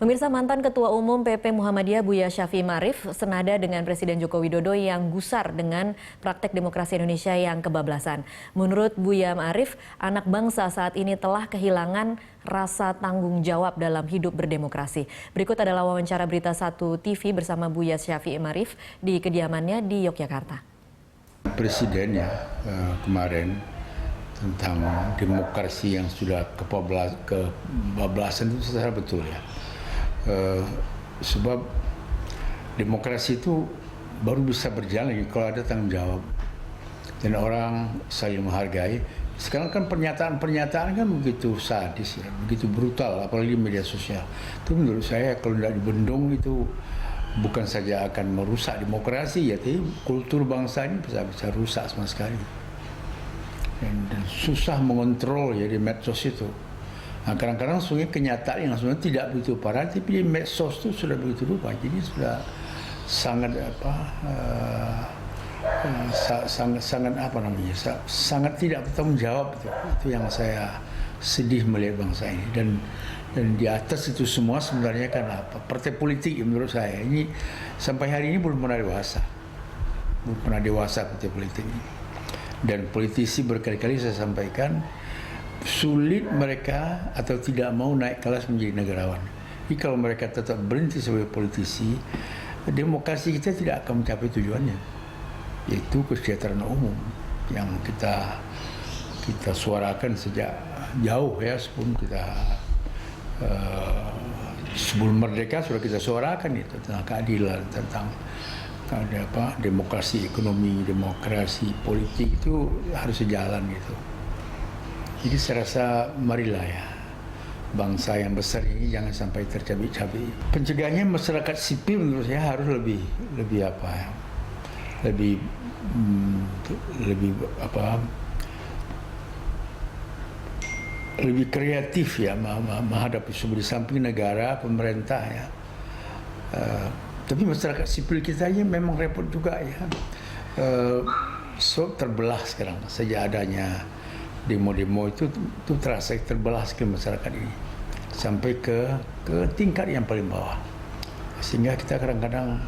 Pemirsa, mantan Ketua Umum PP Muhammadiyah Buya Syafi'i Ma'arif senada dengan Presiden Joko Widodo yang gusar dengan praktek demokrasi Indonesia yang kebablasan. Menurut Buya Ma'arif, anak bangsa saat ini telah kehilangan rasa tanggung jawab dalam hidup berdemokrasi. Berikut adalah wawancara Berita 1 TV bersama Buya Syafi'i Ma'arif di kediamannya di Yogyakarta. Presiden kemarin tentang demokrasi yang sudah kebablasan itu secara betul ya. Sebab demokrasi itu baru bisa berjalan kalau ada tanggung jawab dan orang saling menghargai. Sekarang kan pernyataan kan begitu sadis ya, begitu brutal, apalagi di media sosial. Itu menurut saya kalau tidak dibendung itu bukan saja akan merusak demokrasi ya, tapi kultur bangsa ini bisa rusak sama sekali. Dan susah mengontrol ya di medsos itu. Nah, kadang-kadang sebenarnya kenyataan yang sebenarnya tidak begitu parah, tapi di medsos itu sudah begitu rupa. Jadi sudah sangat sangat tidak bertanggung jawab itu. Itu yang saya sedih melihat bangsa ini. Dan di atas itu semua sebenarnya kan apa? Partai politik menurut saya ini sampai hari ini belum pernah dewasa partai politik ini. Dan politisi berkali-kali saya sampaikan sulit mereka atau tidak mau naik kelas menjadi negarawan. Jadi kalau mereka tetap berhenti sebagai politisi, demokrasi kita tidak akan mencapai tujuannya, yaitu kesejahteraan umum yang kita suarakan sejak jauh ya, sebelum merdeka sudah kita suarakan itu tentang keadilan, tentang demokrasi ekonomi, demokrasi politik itu harus sejalan gitu. Jadi saya rasa marilah ya bangsa yang besar ini jangan sampai tercabik-cabik. Pencegahannya masyarakat sipil menurut saya harus lebih kreatif ya menghadapi di samping negara, pemerintah ya. Tapi masyarakat sipil kita ini memang repot juga ya. Terbelah sekarang sejak adanya demo-demo itu terasa terbelah sekali masyarakat ini sampai ke tingkat yang paling bawah, sehingga kita kadang-kadang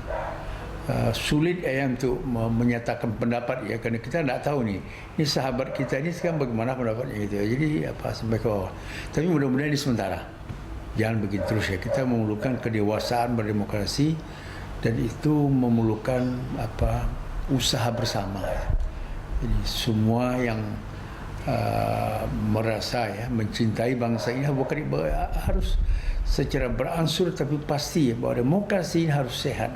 sulit ya untuk menyatakan pendapat ya, karena kita tidak tahu ini sahabat kita ini sekarang bagaimana pendapatnya gitu ya. Jadi sampai ke bawah. Tapi mudah-mudahan ini sementara, jangan begitu terus ya. Kita memerlukan kedewasaan berdemokrasi dan itu memerlukan usaha bersama ya. Jadi semua yang merasa ya mencintai bangsa ini harus secara beransur tapi pasti ya, bahwa demokrasi ini harus sehat.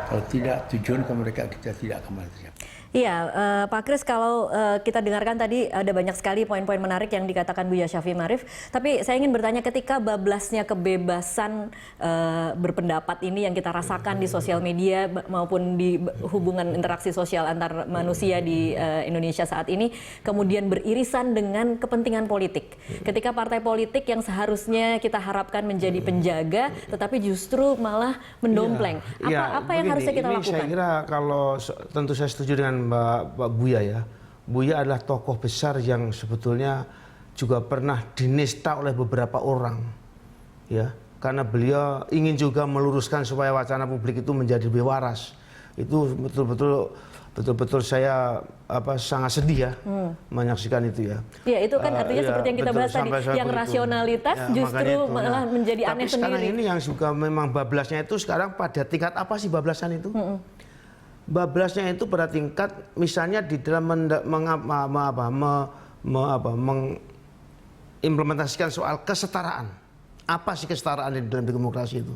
Kalau tidak, tujuan ke mereka kita tidak akan tercapai. Iya, Pak Kris, kalau kita dengarkan tadi ada banyak sekali poin-poin menarik yang dikatakan Buya Syafi'i Ma'arif. Tapi saya ingin bertanya, ketika bablasnya kebebasan berpendapat ini yang kita rasakan di sosial media maupun di hubungan interaksi sosial antar manusia di Indonesia saat ini, kemudian beririsan dengan kepentingan politik. Ketika partai politik yang seharusnya kita harapkan menjadi penjaga, tetapi justru malah mendompleng. Apa yang harusnya kita lakukan? Saya kira kalau tentu saya setuju dengan Mbak Buya ya. Buya adalah tokoh besar yang sebetulnya juga pernah dinista oleh beberapa orang ya, karena beliau ingin juga meluruskan supaya wacana publik itu menjadi lebih waras. Itu betul-betul saya sangat sedih ya menyaksikan itu ya. Ya, itu kan artinya seperti yang kita bahas tadi, yang rasionalitas ya, justru malah menjadi aneh sendiri. Tapi sekarang ini yang juga memang bablasnya itu sekarang pada tingkat apa sih bablasan itu? Bablasnya itu pada tingkat misalnya di dalam mengimplementasikan soal kesetaraan. Apa sih kesetaraan di dalam demokrasi itu?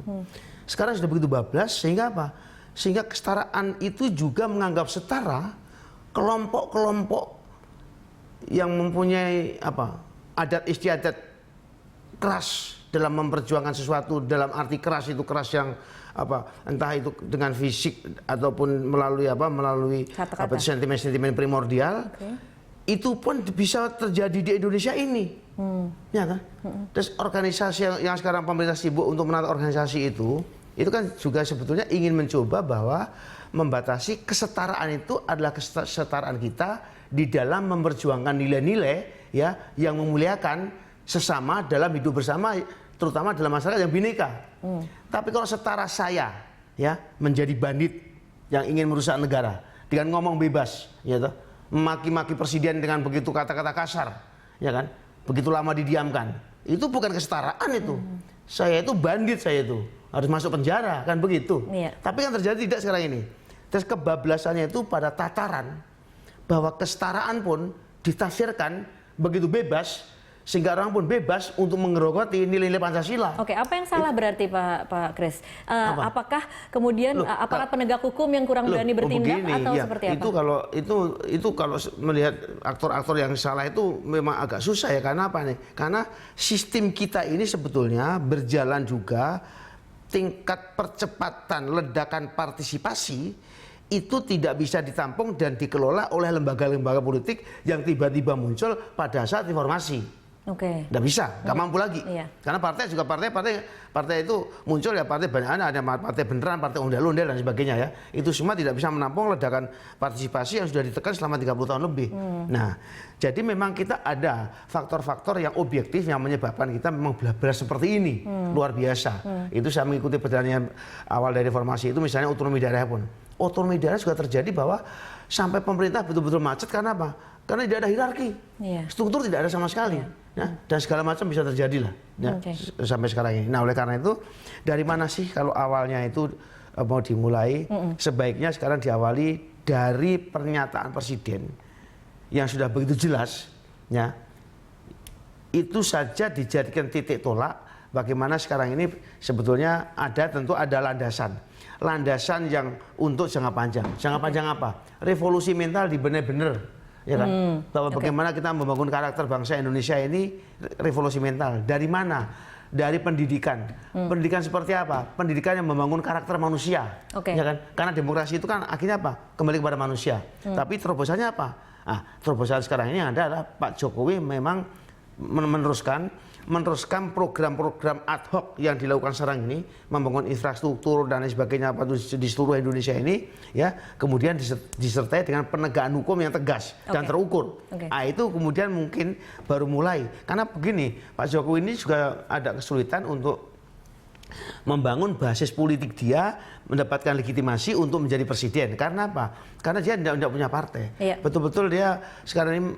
Sekarang sudah begitu bablas sehingga apa? Sehingga kesetaraan itu juga menganggap setara kelompok-kelompok yang mempunyai adat istiadat keras dalam memperjuangkan sesuatu, dalam arti keras itu keras yang entah itu dengan fisik ataupun melalui sentimen-sentimen primordial. Itu pun bisa terjadi di Indonesia ini, ya kan? Terus organisasi yang sekarang pemerintah sibuk untuk menata organisasi itu kan juga sebetulnya ingin mencoba bahwa membatasi kesetaraan itu adalah kesetaraan kita di dalam memperjuangkan nilai-nilai ya yang memuliakan sesama dalam hidup bersama terutama dalam masyarakat yang bineka. Tapi kalau setara saya ya menjadi bandit yang ingin merusak negara dengan ngomong bebas, ya toh, maki-maki presiden dengan begitu kata-kata kasar, ya kan, begitu lama didiamkan, itu bukan kesetaraan itu. Saya itu bandit, saya itu harus masuk penjara, kan begitu. Iya. Tapi yang terjadi tidak sekarang ini. Terus kebablasannya itu pada tataran bahwa kesetaraan pun ditafsirkan begitu bebas, sehingga orang pun bebas untuk menggerogoti nilai-nilai Pancasila. Oke, apa yang salah berarti Pak Kris? Apakah kemudian Loh, aparat penegak hukum yang kurang berani bertindak begini, atau ya, seperti apa? Itu kalau melihat aktor-aktor yang salah itu memang agak susah ya, karena apa nih? Karena sistem kita ini sebetulnya berjalan juga tingkat percepatan ledakan partisipasi itu tidak bisa ditampung dan dikelola oleh lembaga-lembaga politik yang tiba-tiba muncul pada saat reformasi. Oke. Nggak bisa, nggak mampu lagi. Iya. Karena partai juga partai itu muncul ya, partai banyak, ada partai beneran, partai ondel-ondel dan sebagainya ya. Itu semua tidak bisa menampung ledakan partisipasi yang sudah ditekan selama 30 tahun lebih. Nah, jadi memang kita ada faktor-faktor yang objektif yang menyebabkan kita memang belas seperti ini. Luar biasa. Itu saya mengikuti perjalanan awal dari reformasi itu, misalnya otonomi daerah pun. Otonomi daerah juga terjadi bahwa sampai pemerintah betul-betul macet karena apa? Karena tidak ada hierarki. Iya. Struktur tidak ada sama sekali. Nah, dan segala macam bisa terjadi lah ya, sampai sekarang ini. Nah, oleh karena itu dari mana sih kalau awalnya itu mau dimulai? Sebaiknya sekarang diawali dari pernyataan presiden yang sudah begitu jelas, ya. Itu saja dijadikan titik tolak. Bagaimana sekarang ini sebetulnya tentu ada landasan yang untuk jangka panjang. Jangka panjang apa? Revolusi mental di benar-benar. Ya kan? Bahwa bagaimana kita membangun karakter bangsa Indonesia ini revolusi mental. Dari mana? Dari pendidikan. Pendidikan seperti apa? Pendidikan yang membangun karakter manusia. Ya kan? Karena demokrasi itu kan akhirnya apa? Kembali kepada manusia. Tapi terobosannya apa? Terobosan sekarang ini adalah Pak Jokowi memang meneruskan program-program ad hoc yang dilakukan sekarang ini, membangun infrastruktur dan lain sebagainya di seluruh Indonesia ini, ya, kemudian disertai dengan penegakan hukum yang tegas dan terukur. Itu kemudian mungkin baru mulai. Karena begini, Pak Jokowi ini juga ada kesulitan untuk membangun basis politik dia, mendapatkan legitimasi untuk menjadi presiden. Karena apa? Karena dia tidak punya partai. Iya. Betul-betul dia sekarang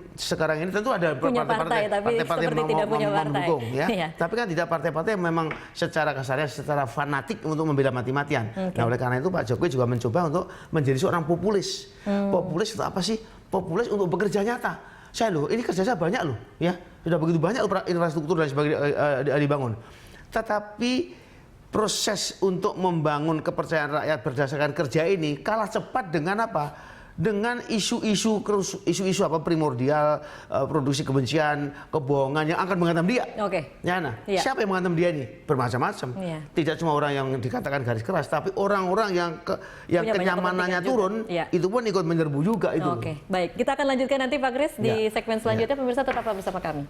ini tentu ada partai seperti tidak punya partai. Mendukung, ya. Iya. Tapi kan tidak partai-partai yang memang secara kasarnya, secara fanatik untuk membela mati-matian. Nah, oleh karena itu Pak Jokowi juga mencoba untuk menjadi seorang populis. Populis itu apa sih? Populis untuk bekerja nyata. Ini kerja saya banyak loh, ya. Sudah begitu banyak infrastruktur dan sebagainya dibangun. Tetapi proses untuk membangun kepercayaan rakyat berdasarkan kerja ini kalah cepat dengan apa? Dengan isu-isu apa primordial, produksi kebencian, kebohongan yang akan menghantam dia. Ya, siapa yang menghantam dia ini? Bermacam-macam. Tidak cuma orang yang dikatakan garis keras, tapi orang-orang yang kenyamanannya turun, itu pun ikut menyerbu juga itu. Baik, kita akan lanjutkan nanti Pak Kris di segmen selanjutnya. Pemirsa tetaplah bersama kami.